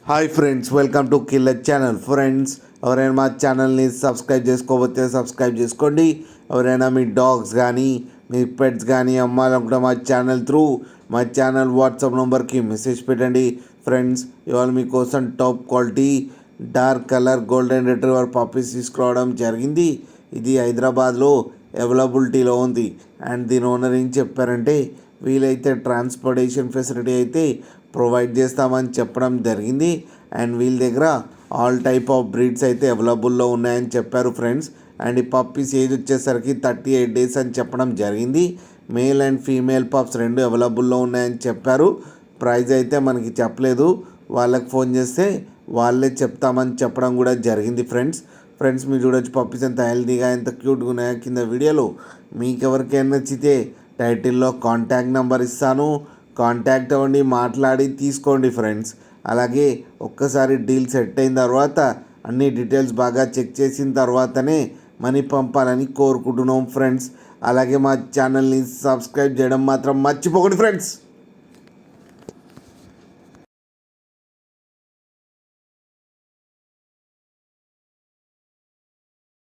Hi friends, welcome to killer channel. Friends, ఎవరైనా మా ఛానల్ని సబ్స్క్రైబ్ చేసుకోకపోతే సబ్స్క్రైబ్ చేసుకోండి. ఎవరైనా మీ డాగ్స్ కానీ మీ పెట్స్ కానీ అమ్మాలనుకుంటే మా ఛానల్ వాట్సాప్ నెంబర్కి మెసేజ్ పెట్టండి. ఫ్రెండ్స్, ఇవాళ మీకోసం top quality dark colour golden retriever puppies తీసుకురావడం జరిగింది. ఇది హైదరాబాద్లో అవైలబిలిటీలో ఉంది. అండ్ దీని ఓనర్ ఏం చెప్పారంటే, వీలైతే ట్రాన్స్పోర్టేషన్ ఫెసిలిటీ అయితే ప్రొవైడ్ చేస్తామని చెప్పడం జరిగింది. అండ్ వీళ్ళ దగ్గర ఆల్ టైప్ ఆఫ్ బ్రీడ్స్ అయితే అవైలబుల్లో ఉన్నాయని చెప్పారు ఫ్రెండ్స్. అండ్ ఈ పప్పీస్ ఏజ్ వచ్చేసరికి 38 days అని చెప్పడం జరిగింది. మేల్ అండ్ ఫీమేల్ పప్స్ రెండు అవైలబుల్లో ఉన్నాయని చెప్పారు. ప్రైస్ అయితే మనకి చెప్పలేదు, వాళ్ళకి ఫోన్ చేస్తే వాళ్ళే చెప్తామని చెప్పడం కూడా జరిగింది ఫ్రెండ్స్ మీరు చూడొచ్చు పప్పీస్ ఎంత హెల్తీగా ఎంత క్యూట్గా ఉన్నాయో కింద వీడియోలో. మీకు ఎవరికైనా నచ్చితే టైటిల్లో కాంటాక్ట్ నెంబర్ ఇస్తాను, కాంటాక్ట్ అవ్వండి, మాట్లాడి తీసుకోండి ఫ్రెండ్స్. అలాగే ఒక్కసారి డీల్ సెట్ అయిన తర్వాత అన్ని డీటెయిల్స్ బాగా చెక్ చేసిన తర్వాతనే మనీ పంపాలని కోరుకుంటున్నాం ఫ్రెండ్స్. అలాగే మా ఛానల్ని సబ్స్క్రైబ్ చేయడం మాత్రం మర్చిపోకండి ఫ్రెండ్స్.